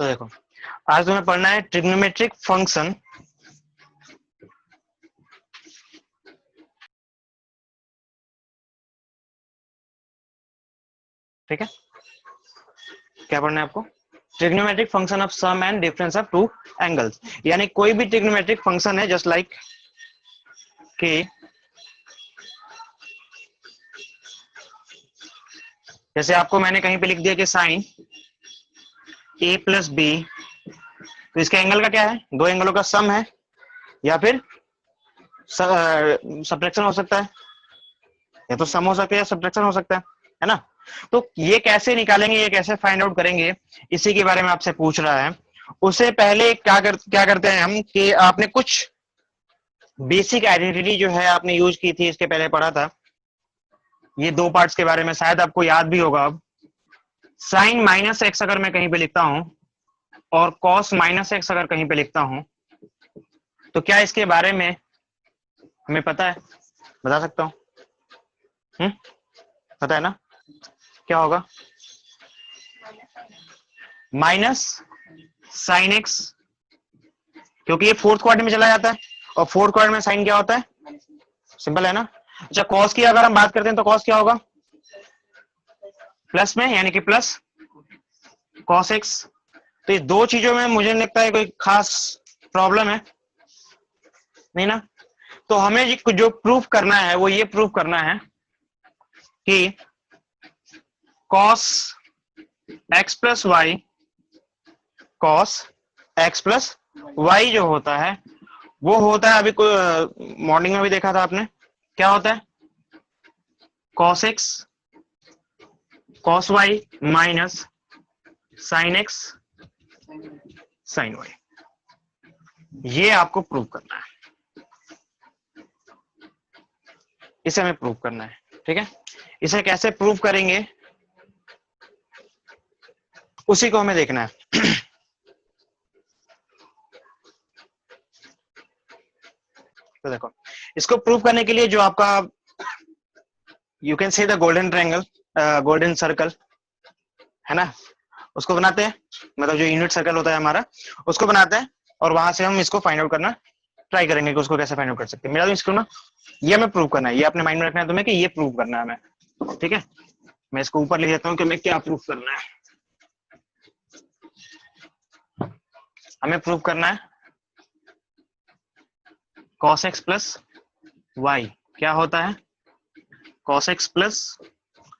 तो देखो, आज तुम्हें पढ़ना है ट्रिग्नोमेट्रिक फंक्शन। ठीक है, क्या पढ़ना है आपको? Trigonometric function of sum and difference of two angles. यानी कोई भी ट्रिग्नोमेट्रिक फंक्शन है, जस्ट लाइक कि जैसे आपको मैंने कहीं पे लिख दिया कि साइन ए प्लस बी, तो इसके एंगल का क्या है? दो एंगलों का सम है, या फिर सब्ट्रैक्शन हो सकता है, या तो सम हो सकता है या सब्ट्रैक्शन हो सकता है ना? तो ये कैसे निकालेंगे, ये कैसे फाइंड आउट करेंगे, इसी के बारे में आपसे पूछ रहा है। उससे पहले क्या करते हैं हम कि आपने कुछ बेसिक आइडेंटिटी जो है आपने यूज की थी, इसके पहले पढ़ा था। ये दो पार्ट्स के बारे में शायद आपको याद भी होगा। अब साइन माइनस एक्स अगर मैं कहीं पे लिखता हूं और कॉस माइनस एक्स अगर कहीं पे लिखता हूं, तो क्या इसके बारे में हमें पता है? बता सकता हूं? पता है ना? क्या होगा? माइनस साइन एक्स, क्योंकि ये फोर्थ क्वाड्रेंट में चला जाता है, और फोर्थ क्वाड्रेंट में साइन क्या होता है? सिंपल है ना? अच्छा, कॉस की अगर हम बात करते हैं तो कॉस क्या होगा? प्लस में, यानी कि प्लस कॉस एक्स। तो ये दो चीजों में मुझे नहीं लगता है कोई खास प्रॉब्लम है, नहीं ना? तो हमें जो प्रूफ करना है वो ये प्रूफ करना है कि cos x plus y, cos x plus y जो होता है वो होता है, अभी मॉर्निंग में भी देखा था आपने, क्या होता है? Cos x cos y minus sine x sine y. ये आपको प्रूव करना है, इसे हमें प्रूव करना है। ठीक है, इसे कैसे प्रूव करेंगे उसी को हमें देखना है। तो देखो, इसको प्रूव करने के लिए जो आपका you can see the golden triangle, golden circle है ना, उसको बनाते हैं। मतलब जो यूनिट सर्कल होता है हमारा, उसको बनाते हैं, और वहां से हम इसको फाइंड आउट करना ट्राई करेंगे कि उसको कैसे फाइंड आउट कर सकते हैं। मेरा तो इसको ना ये हमें प्रूव करना है, ये अपने माइंड में रखना है तुम्हें कि ये प्रूव करना है हमें। ठीक है, मैं इसको ऊपर लिख देता हूँ कि हमें क्या प्रूव करना है। हमें प्रूव करना है cos x प्लस वाई क्या होता है? cos x plus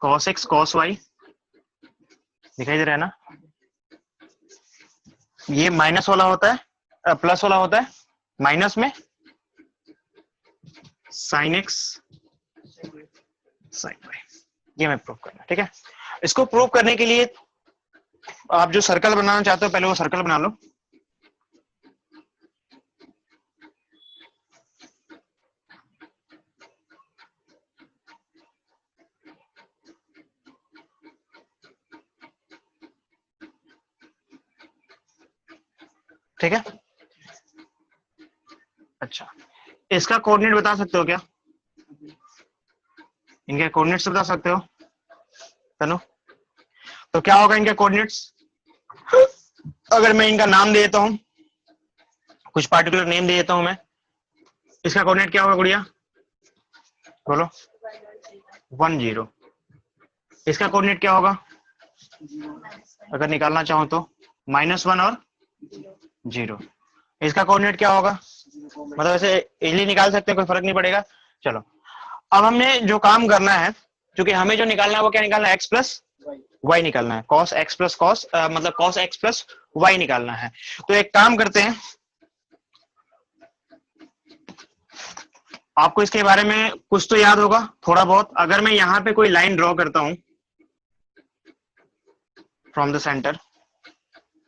cos x cos y, दिखाई दे रहा है ना? ये माइनस वाला होता है, प्लस वाला होता है, माइनस में साइन एक्स साइन वाई। ये हमें प्रूव करना है। ठीक है, इसको प्रूव करने के लिए आप जो सर्कल बनाना चाहते हो पहले वो सर्कल बना लो। ठीक है, अच्छा, इसका कोऑर्डिनेट बता सकते हो क्या? इनके कोऑर्डिनेट्स बता सकते हो तनु? तो क्या होगा इनके कोऑर्डिनेट्स? अगर मैं इनका नाम दे देता हूं, कुछ पार्टिकुलर नेम दे देता हूं मैं, इसका कोऑर्डिनेट क्या होगा गुड़िया? बोलो। 10। इसका कोऑर्डिनेट क्या होगा अगर निकालना चाहो तो? -1 और 0। इसका कोऑर्डिनेट क्या होगा? मतलब ऐसे इजीली निकाल सकते हैं, कोई फर्क नहीं पड़ेगा। चलो, अब हमने जो काम करना है, क्योंकि हमें जो निकालना है वो क्या निकालना है? x प्लस वाई निकालना है। cos x प्लस cos मतलब cos x प्लस वाई निकालना है। तो एक काम करते हैं, आपको इसके बारे में कुछ तो याद होगा थोड़ा बहुत। अगर मैं यहां पे कोई लाइन ड्रॉ करता हूं फ्रॉम द सेंटर,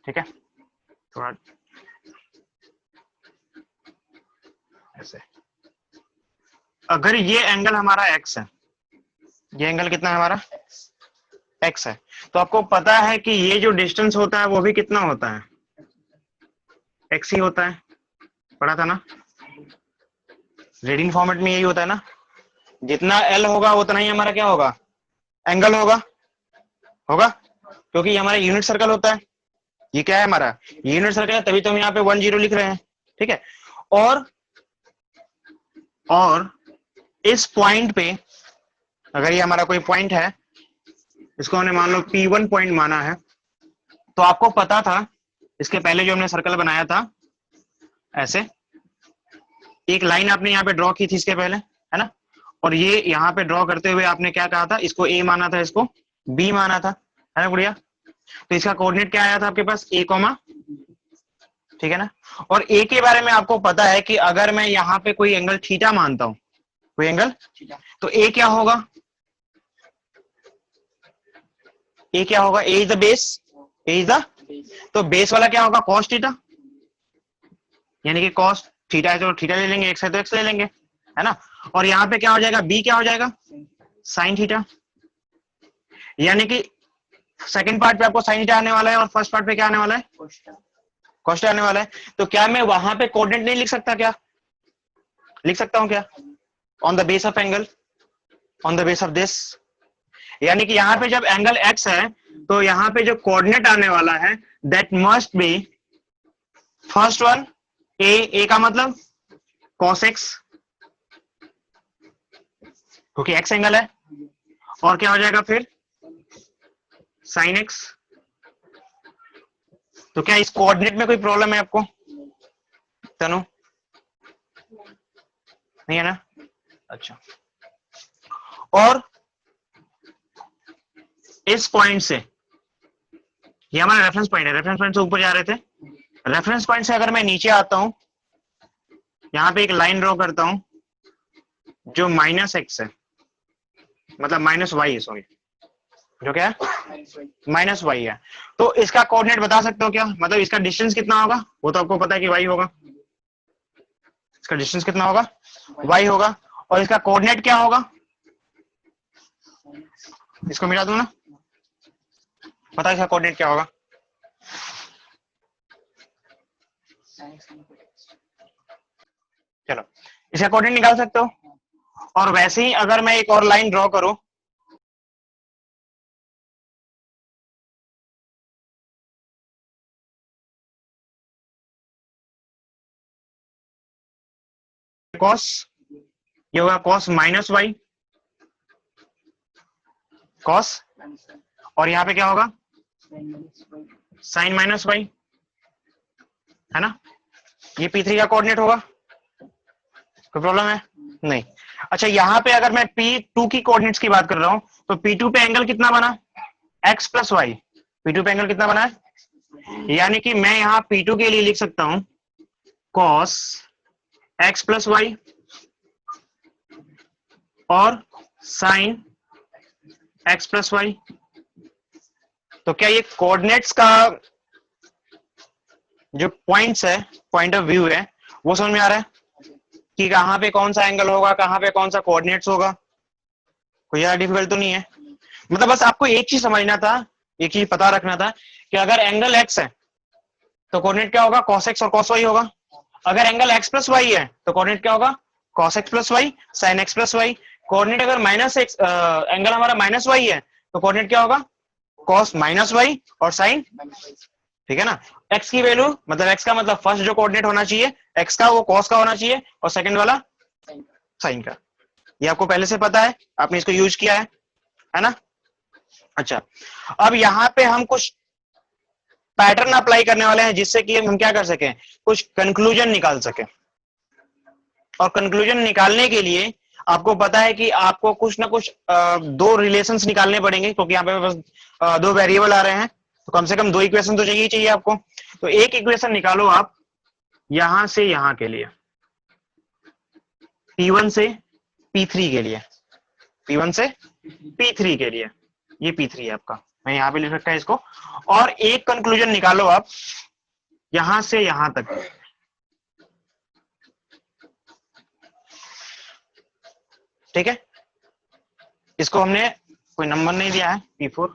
ठीक है, थोड़ा ऐसे, अगर ये एंगल हमारा x है, ये एंगल कितना है हमारा? x है, तो आपको पता है कि ये जो डिस्टेंस होता है वो भी कितना होता है? x ही होता है, पढ़ा था ना? रीडिंग फॉर्मेट में यही होता है ना, जितना l होगा उतना ही हमारा क्या होगा? एंगल होगा, होगा, क्योंकि ये हमारा यूनिट सर्कल होता है। ये क्या है हमारा, ये यूनिट सर्कल है, तभी तो हम यहाँ पे 1 0 लिख रहे हैं। ठीक है, और इस पॉइंट पे अगर ये हमारा कोई पॉइंट है, इसको हमने मान लो P1 पॉइंट माना है, तो आपको पता था इसके पहले जो हमने सर्कल बनाया था, ऐसे एक लाइन आपने यहाँ पे ड्रॉ की थी इसके पहले, है ना, और ये यहाँ पे ड्रॉ करते हुए आपने क्या कहा था, इसको A माना था, इसको B माना था, है ना गुड़िया। तो इसका कोऑर्डिनेट क्या आया था आपके पास, A, ठीक है ना। और A के बारे में आपको पता है कि अगर मैं यहाँ पे कोई एंगल थीटा मानता हूं, कोई एंगल, तो A क्या होगा, A क्या होगा, A is the base, A is the, तो बेस वाला क्या होगा, कॉस थीटा, यानी कि कॉस थीटा है तो थीटा ले लेंगे, एक्स है तो एक्स ले लेंगे, है ना। और यहाँ पे क्या हो जाएगा, B क्या हो जाएगा, साइन थीटा, यानी कि सेकंड पार्ट पे आपको साइन थीटा आने वाला है और फर्स्ट पार्ट पे क्या आने वाला है, कॉस थीटा आने वाला है। तो क्या मैं वहां पे कोऑर्डिनेट नहीं लिख सकता, क्या लिख सकता हूं क्या, on the base of angle, on the base of this, यानी कि यहाँ पे जब एंगल एक्स है तो यहाँ पे जो कोऑर्डिनेट आने वाला है that must be first one, a का मतलब कॉस एक्स, क्योंकि एक्स एंगल है, और क्या हो जाएगा फिर साइन एक्स। तो क्या इस कोऑर्डिनेट में कोई प्रॉब्लम है आपको तनु, नहीं है ना, अच्छा। और इस पॉइंट से, ये हमारा रेफरेंस पॉइंट है, रेफरेंस पॉइंट से ऊपर जा रहे थे, रेफरेंस पॉइंट से अगर मैं नीचे आता हूं, यहां पे एक लाइन ड्रॉ करता हूं जो माइनस एक्स है, मतलब माइनस वाई है, सॉरी, जो क्या है माइनस वाई है, तो इसका कोऑर्डिनेट बता सकते हो क्या, मतलब इसका डिस्टेंस कितना होगा, वो तो आपको पता है कि वाई होगा, इसका डिस्टेंस कितना होगा, वाई होगा, और इसका कोऑर्डिनेट क्या होगा, इसको मिला दूं ना, पता है इसका कोऑर्डिनेट क्या होगा, चलो इसका कोऑर्डिनेट निकाल सकते हो। और वैसे ही अगर मैं एक और लाइन ड्रॉ करूं, कॉस, ये होगा कॉस माइनस वाई, कॉस, और यहां पे क्या होगा साइन माइनस वाई, है ना, ये P3 का कोऑर्डिनेट होगा, कोई प्रॉब्लम है नहीं। अच्छा यहाँ पे अगर मैं P2 की कोऑर्डिनेट्स की बात कर रहा हूं, तो P2 पे एंगल कितना बना, x प्लस वाई, P2 पे एंगल कितना बना है, यानी कि मैं यहाँ P2 के लिए लिख सकता हूं cos x प्लस वाई और साइन x प्लस वाई। तो क्या ये कोऑर्डिनेट्स का जो पॉइंट्स है, पॉइंट ऑफ व्यू है, वो समझ में आ रहा है कि कहां पे कौन सा एंगल होगा, कहां पे कौन सा कोऑर्डिनेट्स होगा, कोई ज्यादा डिफिकल्ट तो नहीं है। मतलब बस आपको एक चीज समझना था, एक चीज पता रखना था कि अगर एंगल x है तो कोऑर्डिनेट क्या होगा, cos x और cos y होगा, अगर एंगल x प्लस वाई है तो कोऑर्डिनेट क्या होगा, cos x plus y sin x plus y, coordinate अगर माइनस एक्स एंगल हमारा माइनस वाई है तो कोऑर्डिनेट क्या होगा, cos माइनस वाई और sin, ठीक है ना। x की वैल्यू मतलब x का मतलब फर्स्ट जो कोऑर्डिनेट होना चाहिए x का, वो cos का होना चाहिए, और सेकंड वाला sin का, ये आपको पहले से पता है, आपने इसको यूज किया है ना। अच्छा, अब यहाँ पे हम कुछ पैटर्न अप्लाई करने वाले हैं जिससे कि हम क्या कर सकें, कुछ कंक्लूजन निकाल सकें। और कंक्लूजन निकालने के लिए आपको पता है कि आपको कुछ ना कुछ दो रिलेशंस निकालने पड़ेंगे, क्योंकि यहाँ पे बस दो वेरिएबल आ रहे हैं, तो कम से कम दो इक्वेशन तो चाहिए आपको। तो एक इक्वेशन निकालो आप यहां से यहां के लिए, P1 से P3 के लिए, P1 से P3 के लिए, ये P3 है आपका, मैं यहां पे लिख रखा है इसको। और एक कंक्लूजन निकालो आप यहां से यहां तक, ठीक है। इसको हमने कोई नंबर नहीं दिया है, P4,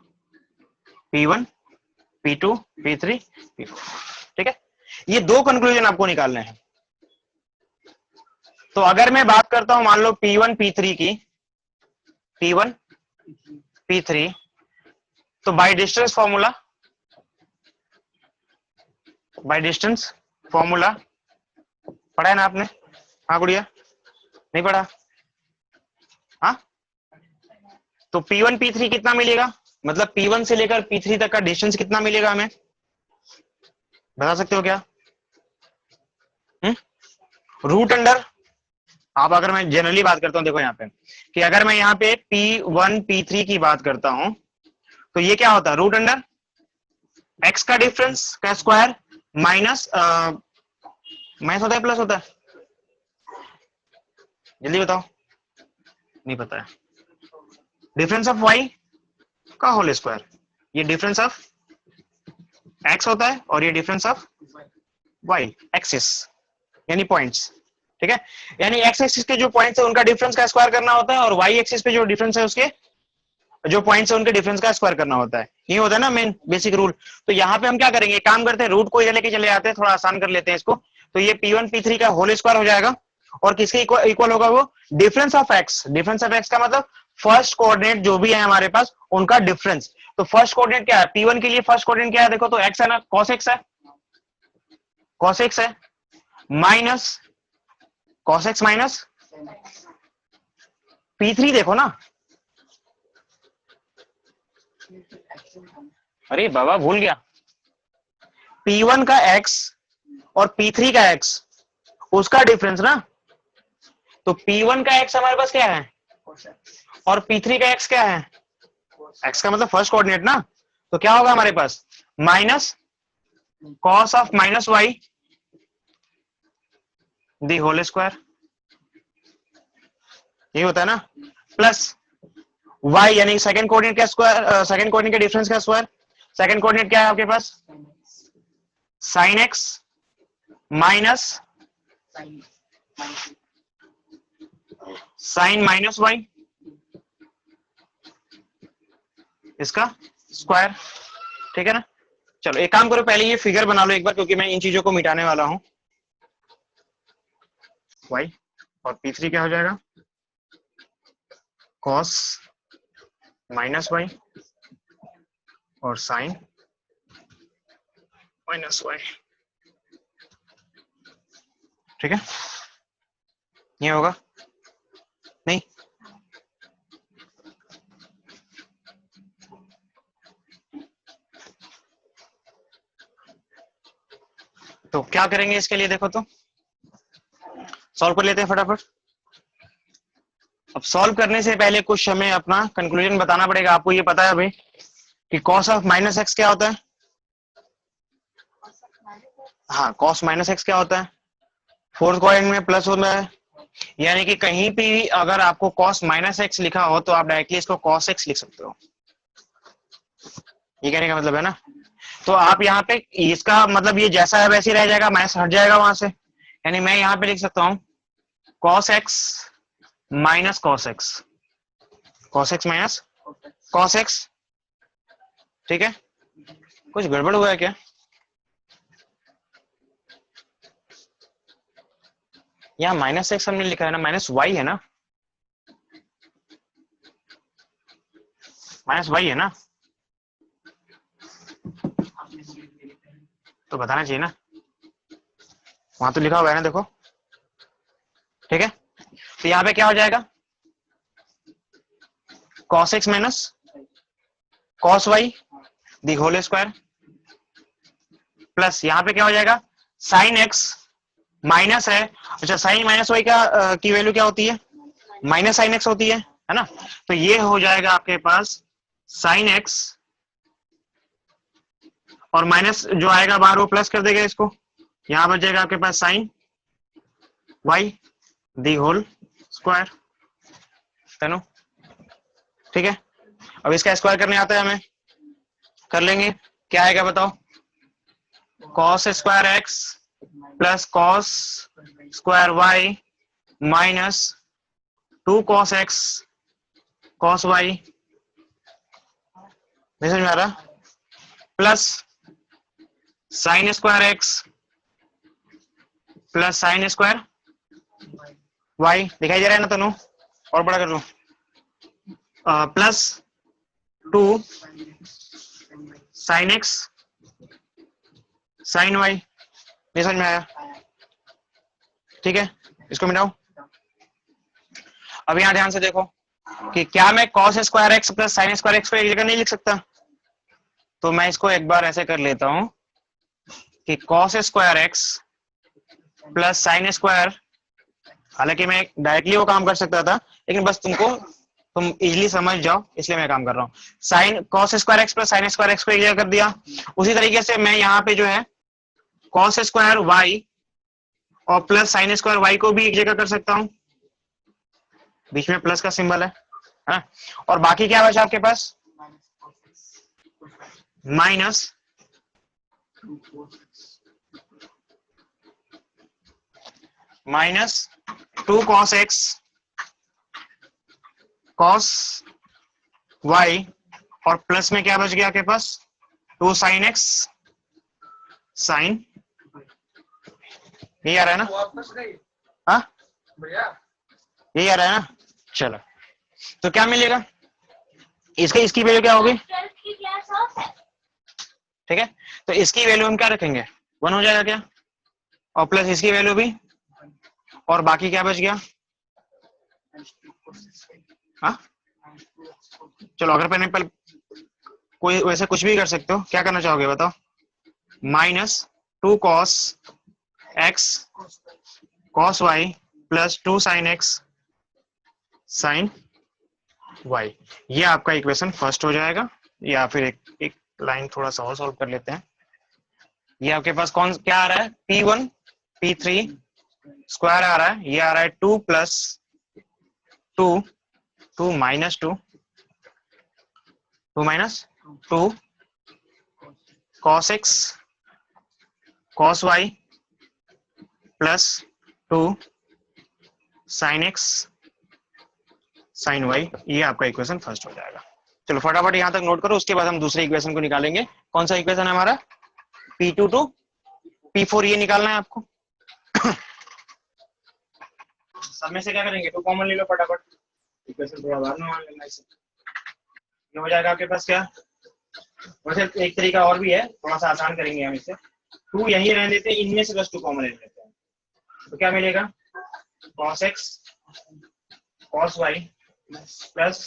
P1, P2, P3, P4, ठीक है। ये दो कंक्लूजन आपको निकालने हैं। तो अगर मैं बात करता हूं मान लो P1 P3 की, P1 P3, तो by distance formula by distance formula पढ़ा है ना आपने? हाँ गुड़िया, नहीं पढ़ा? हाँ, तो P1 P3 कितना मिलेगा, मतलब P1 से लेकर P3 तक का डिस्टेंस कितना मिलेगा हमें, बता सकते हो क्या? रूट अंडर, आप अगर मैं जनरली बात करता हूं, देखो यहाँ पे कि अगर मैं यहाँ पे P1 P3 की बात करता हूं तो ये क्या होता है, रूट अंडर x का डिफरेंस का स्क्वायर माइनस माइनस होता है प्लस होता है, जल्दी बताओ, नहीं पता है, डिफरेंस ऑफ y का होल स्क्वायर, ये डिफरेंस ऑफ x होता है और ये डिफरेंस ऑफ y एक्सिस यानी पॉइंट्स, ठीक है, यानी x एक्सिस के जो पॉइंट्स है उनका डिफरेंस का स्क्वायर करना होता है और y एक्सिस पे जो डिफरेंस है उसके जो पॉइंट्स है उनके डिफरेंस का स्क्वायर करना होता है, ये होता है ना मेन बेसिक रूल। तो यहाँ पे हम क्या करेंगे, काम करते हैं, रूट को इधर लेके चले जाते हैं, थोड़ा आसान कर लेते हैं इसको, तो ये P1 P3 का होल स्क्वायर हो जाएगा और किसके इक्वल होगा, वो difference of x, difference of x का मतलब फर्स्ट कोऑर्डिनेट जो भी है हमारे पास उनका डिफरेंस, तो फर्स्ट कोऑर्डिनेट क्या है, P1 के लिए फर्स्ट कोऑर्डिनेट क्या है, देखो तो एक्स है ना, cos x है, cos x है minus cos x minus P3 देखो ना, अरे बाबा भूल गया, P1 का x और P3 का x उसका डिफरेंस ना, तो P1 का x हमारे पास क्या है और P3 का x क्या है, x का मतलब फर्स्ट कोऑर्डिनेट ना, तो क्या होगा हमारे पास minus cos of minus y the whole square, ये होता है ना, प्लस y यानी सेकंड कोऑर्डिनेट का स्क्वायर, सेकंड कोऑर्डिनेट के डिफरेंस का स्क्वायर, सेकंड कोऑर्डिनेट क्या है आपके पास sin x minus sin minus y इसका स्क्वायर, ठीक है ना। चलो एक काम करो, पहले ये फिगर बना लो एक बार, क्योंकि मैं इन चीजों को मिटाने वाला हूं, y और P3 क्या हो जाएगा cos माइनस y और sin माइनस y, ठीक है, ये होगा नहीं, तो क्या करेंगे इसके लिए, देखो तो सॉल्व कर लेते हैं फटाफट। अब सॉल्व करने से पहले कुछ हमें अपना कंक्लूजन बताना पड़ेगा, आपको ये पता है अभी कि cos ऑफ माइनस एक्स क्या होता है, हाँ cos माइनस एक्स क्या होता है, फोर्थ क्वाड्रेंट में प्लस होता है, यानी कि कहीं भी अगर आपको cos माइनस एक्स लिखा हो तो आप डायरेक्टली इसको cos x लिख सकते हो, ये कहने का मतलब है ना। तो आप यहाँ पे इसका मतलब ये जैसा है वैसे ही रह जाएगा, माइनस हट जाएगा वहां से, यानी मैं यहाँ पे लिख सकता हूँ cos x minus cos x, cos x minus cos x, ठीक है, कुछ गड़बड़ हुआ है क्या, यहाँ माइनस एक्स हमने लिखा है ना, माइनस वाई है ना, माइनस वाई है ना, तो बताना चाहिए ना, वहां तो लिखा हुआ है ना, देखो, ठीक है, तो यहाँ पे क्या हो जाएगा cos x minus cos y the whole square, plus यहाँ पे क्या हो जाएगा sin x माइनस है, अच्छा sin माइनस y का की वैल्यू क्या होती है, माइनस sin x होती है ना, तो ये हो जाएगा आपके पास sin x और माइनस जो आएगा बाहर वो प्लस कर देगा इसको, यहां बच जाएगा आपके पास sin y the whole square, ठीक है। अब इसका स्क्वायर करने आता है हमें, कर लेंगे, क्या आएगा बताओ, cos square x plus cos square y minus 2 cos x cos y, नहीं समझ में आ रहा, plus sin square x plus sin square y, दिखाई दे रहा है ना तनु, और बड़ा कर लो, plus 2 sin x sin y, ये समझ में आया? ठीक है, इसको मिटाओ। अब यहाँ ध्यान से देखो कि क्या मैं cos square x plus sign square x को एक जगह नहीं लिख सकता? तो मैं इसको एक बार ऐसे कर लेता हूं कि cos square x plus sine square, हालांकि मैं डायरेक्टली वो काम कर सकता था, लेकिन बस तुम इजीली समझ जाओ इसलिए मैं काम कर रहा हूँ। Sine cos square x plus sign square x को एक जगह कर दिया। उसी तरीके से मैं यहाँ पे जो है कॉस स्क्वायर वाई और प्लस साइन स्क्वायर वाई को भी एक जगह कर सकता हूँ, बीच में प्लस का सिंबल है ना? और बाकी क्या बचा आपके पास? Minus 2 cos x cos y और प्लस में क्या बच गया आपके पास? 2 साइन एक्स साइन, यही आ रहा है ना? हाँ, यही आ रहा है ना? चलो, तो क्या मिलेगा? इसकी वैल्यू क्या होगी? ठीक है, तो इसकी वैल्यू हम क्या रखेंगे? 1 हो जाएगा क्या? और प्लस इसकी वैल्यू भी, और बाकी क्या बच गया? हाँ, चलो, अगर मैंने कोई वैसे कुछ भी कर सकते हो, क्या करना चाहोगे बताओ? Minus 2 cos x cos y plus 2 sine x sine y, ये आपका इक्वेशन फर्स्ट हो जाएगा। या फिर एक लाइन थोड़ा सा और सॉल्व कर लेते हैं। ये आपके पास कौन क्या आ रहा है? P1 P3 स्क्वायर आ रहा है, ये आ रहा है 2 plus 2 minus 2 minus 2 cos x cos y plus 2 sine x sine y, ये आपका इक्वेशन फर्स्ट हो जाएगा। चलो फटाफट यहां तक नोट करो, उसके बाद हम दूसरे इक्वेशन को निकालेंगे। कौन सा इक्वेशन है हमारा? P2 टू P4, ये निकालना है आपको। सब में से क्या करेंगे? तो कॉमन ले लो फटाफट, इक्वेशन थोड़ा बाद में मान लेना। इसे ये हो जाएगा आपके पास क्या? वैसे एक तरीका और भी है, थोड़ा सा आसान करेंगे हम इसे। 2 यही रहने देते हैं, इनमें से बस 2 कॉमन ले लेते हैं। तो क्या मिलेगा? cos x cos y plus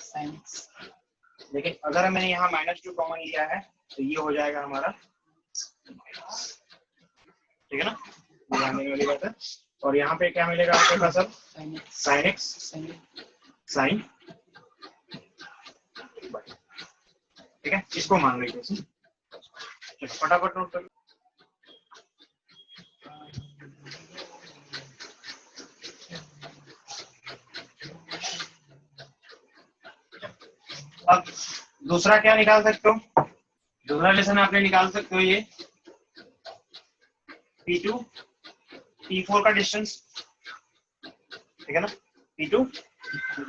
sin x। लेकिन अगर मैंने यहाँ -2 कॉमन लिया है तो ये हो जाएगा हमारा, ठीक है ना? ध्यान देने वाली बात है। और यहाँ पे क्या मिलेगा आपके पास? अब sin x sin, ठीक है, इसको मान लीजिए। चलो फटाफट नोट कर। अब दूसरा क्या निकाल सकते हो? दूसरा लेसन आपने निकाल सकते हो ये P2 P4 का डिस्टेंस, ठीक है ना? P2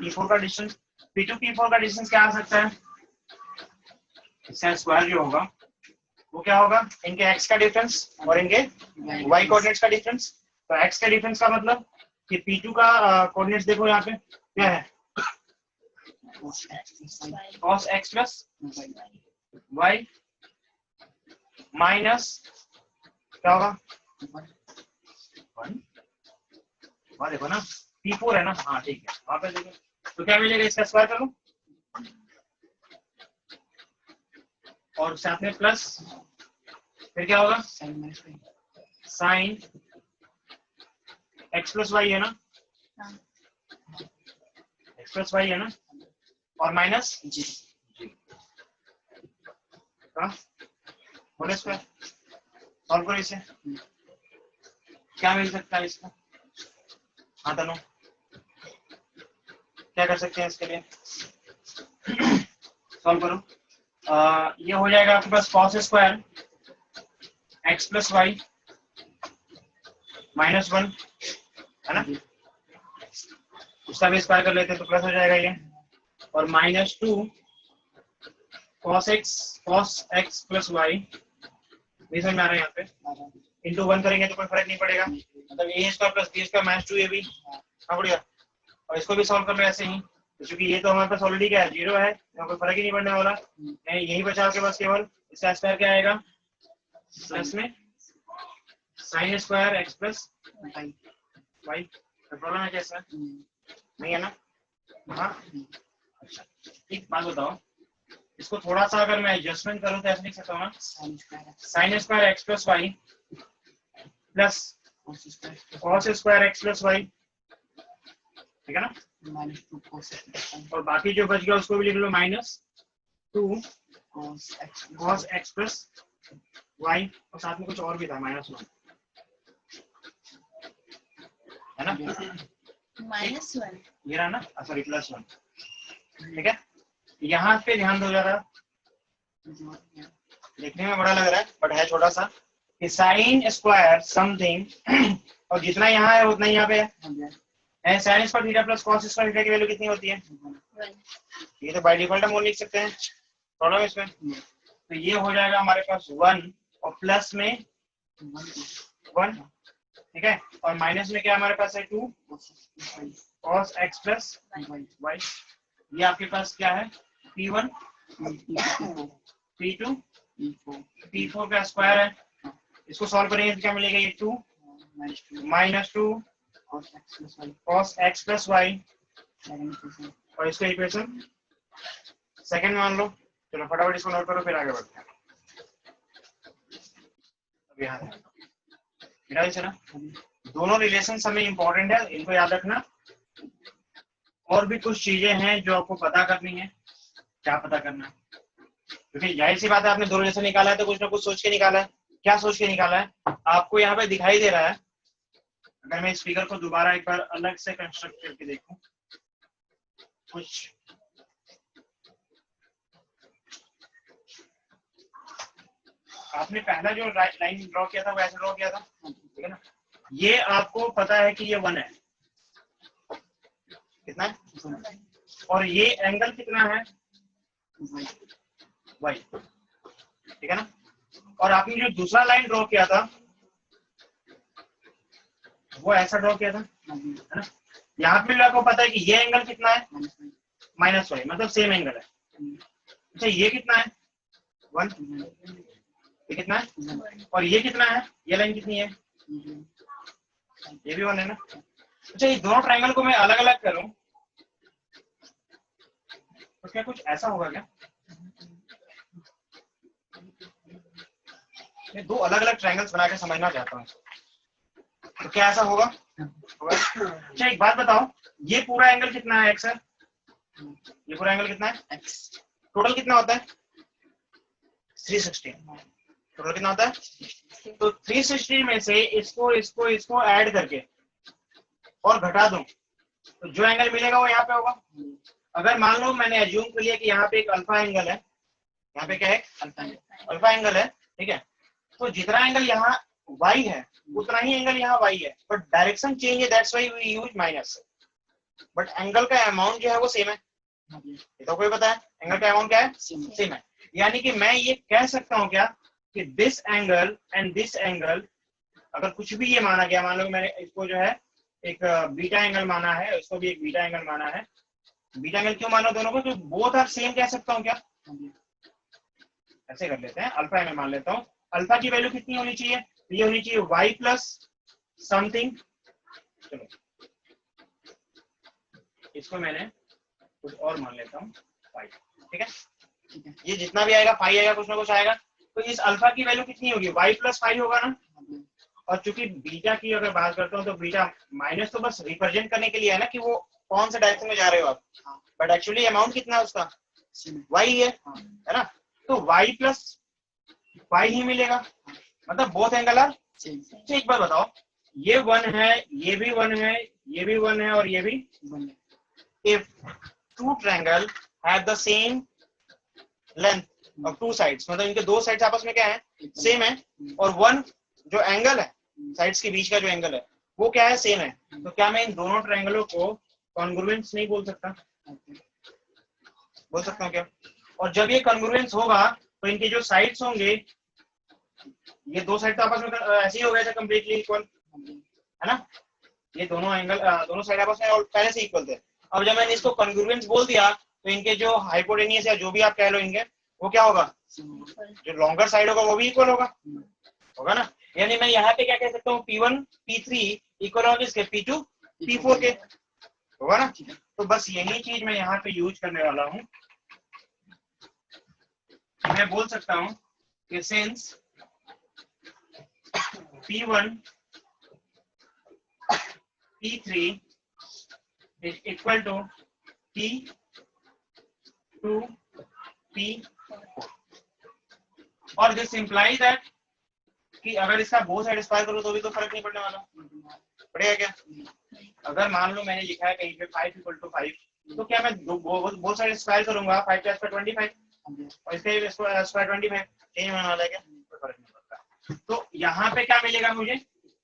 P4 का डिस्टेंस, P2 P4 का डिस्टेंस क्या आ सकता है? इसका स्क्वायर जो होगा वो क्या होगा? इनके x का डिफरेंस और इनके y कोऑर्डिनेट्स का डिफरेंस। तो x का डिफरेंस का मतलब कि P2 का कोऑर्डिनेट्स देखो यहाँ पे क्या है? cos x plus y minus क्या होगा? 1 वहां देखो ना, P4 है ना? हाँ ठीक है, वहां पे देखो। तो क्या मिलेगा? इसका स्क्वायर कर लो और साथ में प्लस, फिर क्या होगा? साइन x प्लस वाई है ना? x प्लस वाई है ना? और माइनस जी का होल स्क्वायर। सॉल्व करो इसे, क्या मिल सकता है इसका? हाँ तनु, क्या कर सकते हैं इसके लिए? सॉल्व करो। ये हो जाएगा आपके पास cos square x plus y -1 है ना? उसका भी स्क्वायर कर लेते हैं तो प्लस हो जाएगा ये, और -2 cos x प्लस वाई, समझ में आ रहा है? यहाँ पे इंटू 1 करेंगे तो कोई फर्क नहीं पड़ेगा, मतलब a square plus b square -2 ये भी बढ़िया। और इसको भी सॉल्व कर लो ऐसे ही, क्योंकि ये तो हमारे पास ऑलरेडी क्या है? 0 है, यहाँ कोई फर्क ही नहीं पड़ने वाला। यही बचा आपके पास केवल, इसका स्क्वायर क्या आएगा? प्लस में sine square x plus y. Problem है क्या इसमें? नहीं है ना? हाँ। अच्छा एक बात बताओ, इसको थोड़ा सा अगर मैं एडजस्टमेंट करूं तो ऐसे लिख सकता हूँ ना, sine square x plus y plus cos square x plus y, ठीक है ना? और बाकी जो बच गया उसको भी लिख लो -2 कॉस एक्स प्लस वाई, और साथ में कुछ और भी था -1, है ना? -1 ये रहा ना, सॉरी +1, ठीक है? यहाँ पे ध्यान दो जरा, देखने में बड़ा लग रहा है बट है छोटा सा, कि साइन स्क्वायर समथिंग और जितना यहाँ है उतना यहाँ पे है। Sine square theta plus cos square theta की वैल्यू कितनी होती है? 1। ये तो बाय डिफॉल्ट हम वो लिख सकते हैं, प्रॉब्लम इसमें। तो ये हो जाएगा हमारे पास 1 और प्लस में 1, ठीक है, और माइनस में क्या हमारे पास है 2 cos x प्लस वाई। ये आपके पास क्या है? P1 P2 P4 का स्क्वायर है। इसको सॉल्व करेंगे तो क्या मिलेगा? ये 2 -2 cos x प्लस वाई, और इसका इक्वेशन सेकंड मान लो। चलो फटाफट इसको नोट करो फिर आगे बढ़ते हैं। अब यहाँ है ना, दोनों रिलेशन हमें इंपॉर्टेंट है, इनको याद रखना। और भी कुछ चीजें हैं जो आपको पता करनी है। क्या पता करना है? क्योंकि जाहिर सी बात है, आपने दो रिलेशन निकाला है तो कुछ ना कुछ सोच के निकाला है। क्या सोच के निकाला है? आपको यहाँ पे दिखाई दे रहा है, अगर मैं इस फिगर को दोबारा एक बार अलग से कंस्ट्रक्ट करके देखूं, कुछ आपने पहला जो लाइन ड्रॉ किया था वो ऐसे ड्रॉ किया था, ठीक है ना? ये आपको पता है कि ये 1 है, कितना है? और ये एंगल कितना है? y, ठीक है ना? और आपने जो दूसरा लाइन ड्रॉ किया था वो ऐसा ड्रॉ किया था, है ना? यहाँ पे आपको पता है कि ये एंगल कितना है? -y, मतलब सेम एंगल है। अच्छा ये कितना है? 1। ये कितना है? और ये कितना है? ये लाइन कितनी है? ये भी 1 है ना? अच्छा ये दोनों ट्रायंगल को मैं अलग अलग करूं तो क्या कुछ ऐसा होगा क्या? मैं दो अलग अलग ट्रायंगल्स बना के समझना चाहता हूँ, तो क्या ऐसा होगा? अच्छा एक बात बताओ, ये पूरा एंगल कितना है? x है। ये पूरा एंगल कितना है? x। टोटल कितना होता है? 360। टोटल कितना होता है? तो 360 में से इसको ऐड करके और घटा दूं तो जो एंगल मिलेगा वो यहाँ पे होगा। अगर मान लो मैंने एज्यूम कर लिया कि यहाँ पे एक अल्फा एंगल है, यहाँ पे क्या है? अल्फा एंगल है, ठीक है? तो जितना एंगल यहाँ y है उतना ही एंगल यहाँ y है, बट डायरेक्शन चेंज है, that's why we use minus. But angle का अमाउंट जो है वो सेम है। ये तो कोई पता है एंगल का अमाउंट क्या है? सेम है। यानी कि मैं ये कह सकता हूँ क्या कि this angle and this angle, अगर कुछ भी ये माना गया, मान लो मैंने इसको जो है एक बीटा एंगल माना है, इसको भी एक बीटा एंगल माना है। बीटा एंगल क्यों माना दोनों को? तो बोथ आर सेम कह सकता हूँ क्या? ऐसे कर लेते हैं, अल्फा एंगल मान लेता हूँ। अल्फा की वैल्यू कितनी होनी चाहिए? ये होनी चाहिए y प्लस समथिंग। चलो इसको मैंने कुछ और मान लेता हूँ, फाइव, ठीक है? ये जितना भी आएगा फाइव आएगा, कुछ ना कुछ आएगा। तो इस अल्फा की वैल्यू कितनी होगी? y प्लस 5 होगा ना। और चूंकि बीटा की अगर बात करता हूँ तो बीटा माइनस तो बस रिप्रेजेंट करने के लिए है ना कि वो कौन से डायरेक्शन में जा रहे हो आप, बट एक्चुअली अमाउंट कितना है उसका? y है ना? तो y प्लस 5 ही मिलेगा, मतलब बोथ एंगल आर सेम। एक बार बताओ, ये 1 है, ये भी 1 है, ये भी 1 है और ये भी 1 है। If two triangle have the same length of two sides, मतलब इनके दो साइड्स आपस में क्या है? सेम है, और 1 जो एंगल है साइड्स के बीच का जो एंगल है वो क्या है? सेम है। तो क्या मैं इन दोनों ट्रायंगलों को कॉन्ग्रुएंस नहीं बोल सकता? बोल सकता हूँ क्या? और जब ये कॉन्ग्रुएंस होगा तो इनके जो साइड्स होंगे, ये दो साइड तो आपस में ऐसे ही हो गया था कंप्लीटली इक्वल, है ना? ये दोनों एंगल दोनों साइड आपस में पहले से इक्वल थे। अब जब मैंने इसको कॉन्ग्रुएंस बोल दिया तो इनके जो हाइपोटेनियस या जो भी आप कह लो इनके, वो क्या होगा? जो लॉन्गर साइड होगा वो भी इक्वल होगा ना? यानी मैं यहाँ पे क्या कह सकता हूँ, P1 P3 इक्वल होगा किसके, P2 P4 के, होगा ना। तो बस यही चीज मैं यहाँ पे यूज करने वाला हूँ। मैं बोल सकता हूँ कि since P1 P3 is equal to P2 P4 और दिस implies that कि अगर इसका बोथ साइड स्क्वायर करो तो भी तो फर्क नहीं पड़ने वाला, पड़ेगा क्या? अगर मान लो मैंने लिखा है कहीं पे 5 इक्वल टू 5, तो क्या मैं बोथ साइड स्क्वायर करूंगा 5 + 25 और इसका स्क्वायर 25 चेंज होने वाला है क्या? कोई फर्क नहीं पड़ता। तो यहाँ पे क्या मिलेगा मुझे,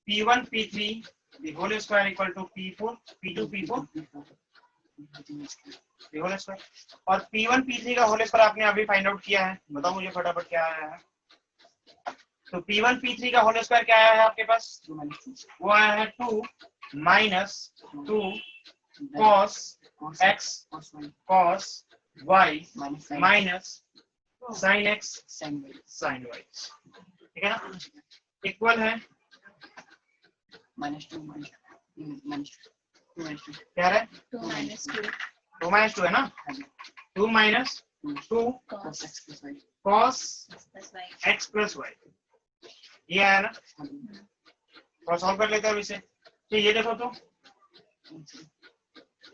P1 P3 the whole square equal to P4 P2 P4 the whole square और P1 P3 का होल स्क्वायर आपने अभी फाइंड आउट किया है, बताओ मुझे फटाफट क्या आया है। तो P1 P3 का होल स्क्वायर क्या आया है आपके पास, वो आया है 2 - 2 cos x cos y minus sin x sin y, ठीक है ना, इक्वल है -2 क्या है, 2 - 2 2 - 2 है ना, 2 - 2 cos x plus y, ये आया ना। और सॉल्व कर लेते हैं अब इसे। तो ये देखो तो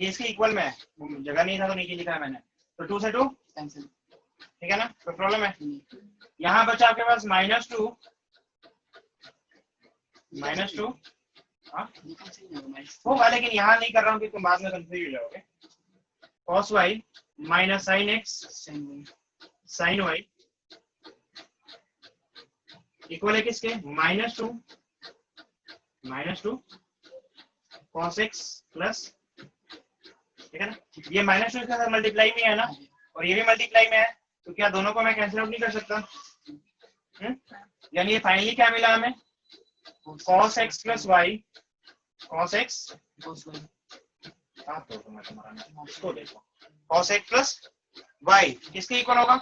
ये इसके इक्वल में है, जगह नहीं था तो नीचे लिखा है मैंने, तो 2 से 2 ठीक है ना, कोई प्रॉब्लम है? यहाँ बचा आपके पास -2 होगा, लेकिन यहाँ नहीं कर रहा हूँ कि तुम बाद में कंफ्यूज हो जाओगे। cos y minus sin x sin y equal है किसके, -2 cos x प्लस, ठीक है ना, ये -2 के साथ मल्टीप्लाई में है ना, और ये भी मल्टीप्लाई में है, तो क्या दोनों को मैं कैंसिल आउट नहीं कर सकता? यानी ये फाइनली क्या मिला हमें, cos x plus y cos x इसको देखो, cos x plus y किसके इक्वल होगा,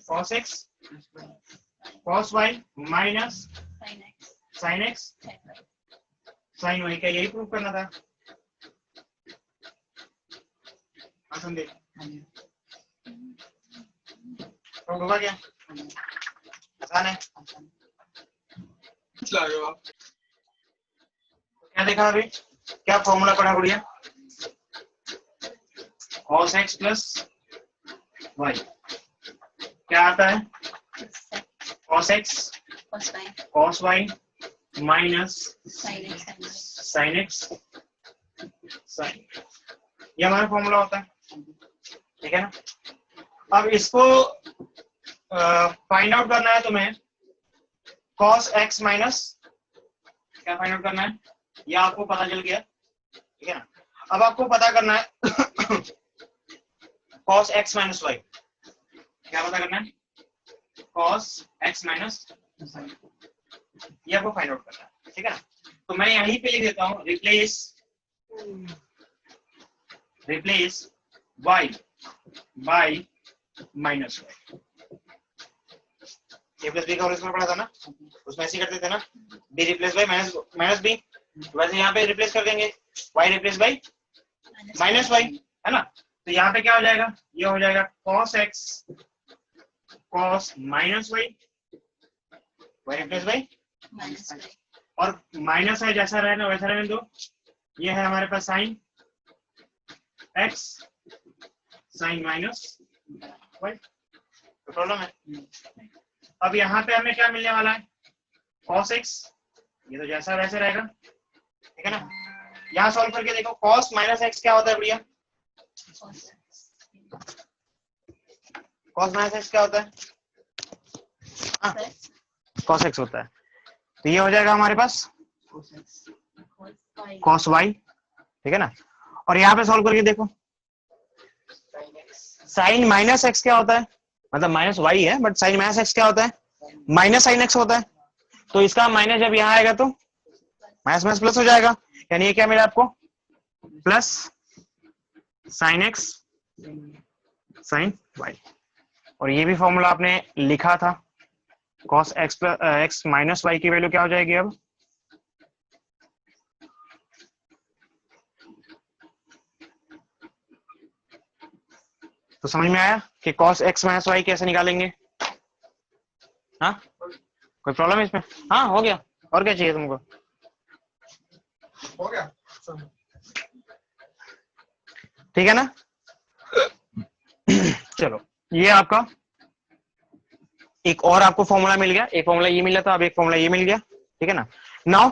cos x cos y minus sin x sin y, क्या यही प्रूव करना था? समझे, प्रूव होगा क्या? आसान है। क्या देखा अभी, क्या फॉर्मूला पढ़ा गुड़िया, cos x plus y क्या आता है, cos x cos y minus sin x sin, ये हमारा फॉर्मूला होता है, ठीक है ना। अब इसको फाइंड आउट करना है तुम्हें, cos x माइनस क्या फाइंड आउट करना है, यह आपको पता चल गया, ठीक है ना। अब आपको पता करना है cos x माइनस y, क्या पता करना है, cos x माइनस y, ये आपको फाइंड आउट करना है, ठीक है ना। तो मैं यहीं पे लिख देता हूँ, replace y by minus y, a plus b का होल स्क्वायर पढ़ा था ना, उसमें ऐसे करते थे ना, b replace by minus b, वैसे यहाँ पे रिप्लेस कर देंगे y replace by minus y, है ना। तो यहाँ पे क्या हो जाएगा, ये हो जाएगा cos x cos minus y y replace bye, और माइनस है जैसा रहना वैसा रहने दो, ये है हमारे पास sin x sin minus y, तो प्रॉब्लम है। अब यहाँ पे हमें क्या मिलने वाला है, cos x, ये तो जैसा वैसे रहेगा, ठीक है ना। यहाँ सॉल्व करके देखो, cos माइनस x क्या होता है भैया, cos माइनस x क्या होता है, cos x होता है, तो ये हो जाएगा हमारे पास cos y, ठीक है ना। और यहाँ पे सॉल्व करके देखो, sin माइनस x क्या होता है, मतलब माइनस y है बट sin माइनस x क्या होता है, माइनस sin x होता है, तो इसका माइनस जब यहाँ आएगा तो माइनस माइनस प्लस हो जाएगा, यानी ये क्या मिला आपको, plus sin x sin y, और ये भी फॉर्मूला आपने लिखा था, cos x माइनस वाई की वैल्यू क्या हो जाएगी अब? तो समझ में आया कि cos x माइनस वाई कैसे निकालेंगे? हाँ, कोई प्रॉब्लम है इसमें? हाँ, हो गया। और क्या चाहिए तुमको? हो गया। ठीक है ना? चलो, ये आपका एक और आपको फॉर्मूला मिल गया, एक फॉर्मूला ये मिला था, अब एक फॉर्मूला ये मिल गया। ठीक है ना? नाउ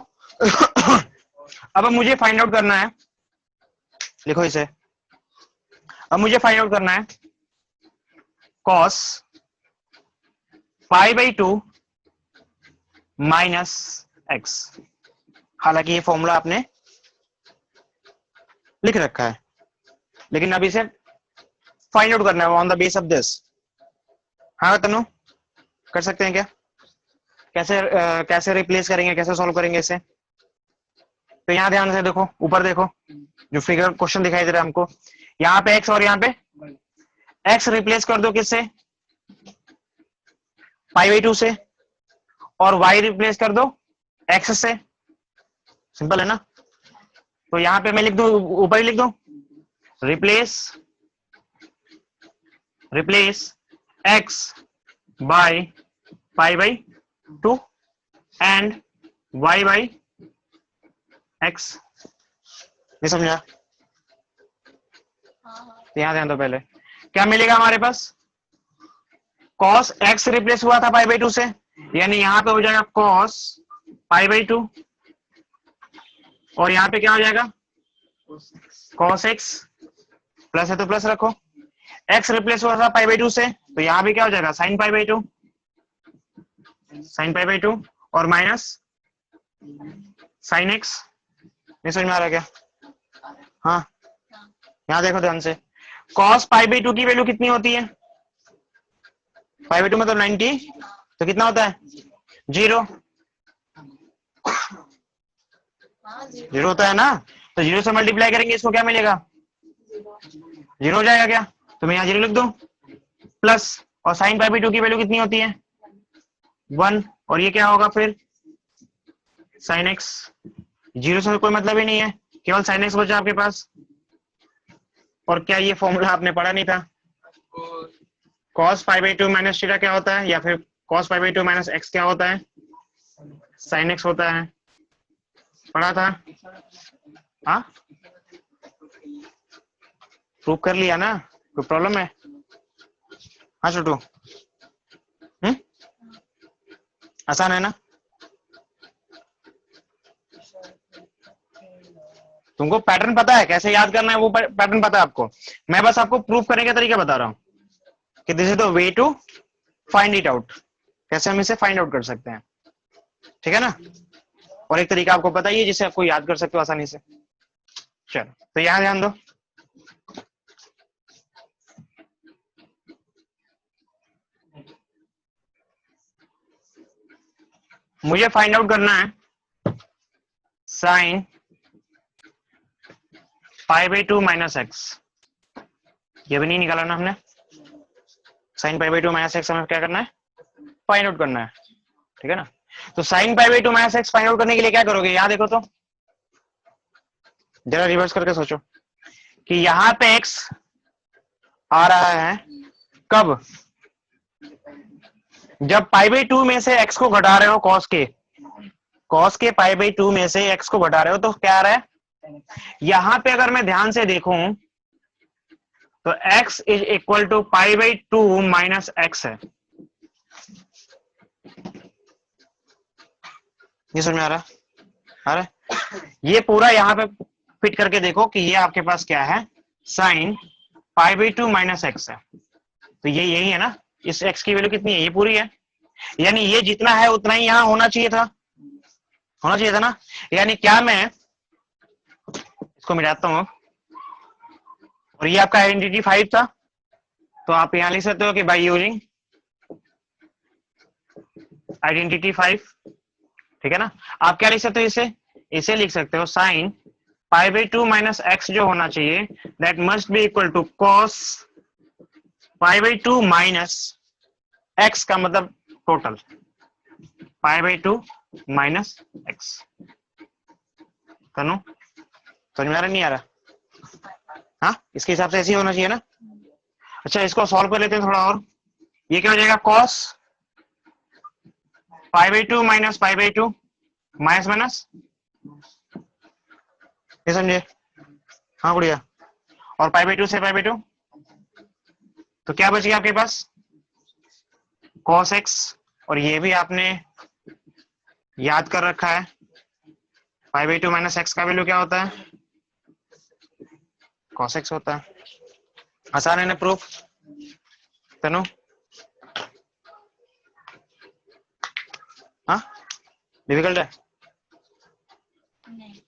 अब मुझे फाइंड आउट करना है, लिखो इसे। अब मुझे फाइंड आउट करना है cos pi by 2 minus x. हालांकि ये फॉर्मूला आपने लिख रखा है, लेकिन अब इसे फाइंड आउट करना है on the base of this. हाँ तनु, कर सकते हैं क्या? कैसे रिप्लेस करेंगे, कैसे सॉल्व करेंगे इसे? तो यहां ध्यान से देखो, ऊपर देखो, जो फिगर क्वेश्चन दिखाई दे रहा है हमको, यहाँ पे x और यहाँ पे x रिप्लेस कर दो किससे? पाई बाई 2 से, और y रिप्लेस कर दो x से। सिंपल है ना? तो यहां पे मैं लिख दूं, ऊपर ही लिख दूं, replace x by pi by 2 and y by x। ये समझा? यहां ध्यान दो, पहले क्या मिलेगा हमारे पास? cos x रिप्लेस हुआ था पाई बाई 2 से, यानी यहां पे हो जाएगा cos पाई बाई 2, और यहां पे क्या हो जाएगा? cos x। प्लस है तो प्लस रखो। x रिप्लेस हुआ था पाई बाई 2 से, तो यहां भी क्या हो जाएगा? sin pi by 2, sin pi by 2, और माइनस sin x। नहीं समझ में आ रहा क्या? हाँ, यहां देखो ध्यान से, cos पाई बाई 2 की वैल्यू कितनी होती है? पाई बाई 2 मतलब 90, तो कितना होता है? 0। 0 होता है ना? तो 0 से मल्टीप्लाई करेंगे, इसको क्या मिलेगा? 0 हो जाएगा क्या? तो मैं यहाँ 0 लिख दूं, प्लस, और साइन पाई बाई 2 की वैल्यू कितनी होती है? 1, और ये क्या होगा फिर? Sine x. 0 से कोई मतलब ही नहीं है, केवल साइन एक्स बचा आपके पास। और क्या ये फॉर्मूला आपने पढ़ा नहीं था? cos pi by 2 minus theta क्या होता है, या फिर cos pi by 2 minus x क्या होता है? साइन एक्स होता है। पढ़ा था? हाँ, प्रूव कर लिया ना? कोई प्रॉब्लम है? हाँ छोटू, आसान है ना? तुमको पैटर्न पता है, कैसे याद करना है वो पैटर्न पता है आपको। मैं बस आपको प्रूव करने का तरीका बता रहा हूं कि this is the way to find it out, कैसे हम इसे फाइंड आउट कर सकते हैं। ठीक है ना? और एक तरीका आपको पता ही है जिसे आपको याद कर सकते हो आसानी से। चलो, तो यहां ध्यान दो, मुझे फाइंड आउट करना है sign pi by 2 minus x. ये भी नहीं निकाला ना हमने? Sign pi by 2 minus x हमें क्या करना है? फाइंड आउट करना है। ठीक है ना? तो sign pi by 2 minus x find out करने के लिए क्या करोगे? यहां देखो तो, जरा रिवर्स करके सोचो कि यहां पे x आ रहा है कब? जब पाई बाई 2 में से x को घटा रहे हो, cos के पाई बाई 2 में से x को घटा रहे हो, तो क्या आ रहा है? यहां पे अगर मैं ध्यान से देखूं तो x is equal to pi by 2 minus x है। ये समझ में आ रहा है? ये पूरा यहां पे फिट करके देखो कि ये आपके पास क्या है? Sign pi by 2 minus x है। तो ये यही है ना? इस x की वैल्यू कितनी है? ये पूरी है, यानी ये जितना है उतना ही यहां होना चाहिए था ना? यानी क्या, मैं इसको मिटाता हूं, और ये आपका आइडेंटिटी 5 था, तो आप यहां लिख सकते हो कि बाय यूजिंग आइडेंटिटी 5। ठीक है ना? आप क्या लिख सकते हो इसे लिख सकते हो sine pi by 2 minus x जो होना चाहिए, that must be equal to cos pi by 2 minus x का मतलब total. Pi by 2 minus x. Tanu समझ में आ रहा नहीं आ रहा? हाँ, इसके हिसाब से ऐसे ही होना चाहिए ना। अच्छा, इसको सॉल्व कर लेते हैं थोड़ा और। ये क्या हो जाएगा, cos pi by 2 minus pi by 2 minus minus, ये समझे? हाँ बढ़िया। और पाई बाई 2 से पाई बाई 2, तो क्या बच गया आपके पास, कॉस एक्स। और ये भी आपने याद कर रखा है, पाई बाई 2 माइनस एक्स का वैल्यू क्या होता है, कॉस एक्स होता है। आसान है ना प्रूफ? तनु हाँ, डिफिकल्ट है? नहीं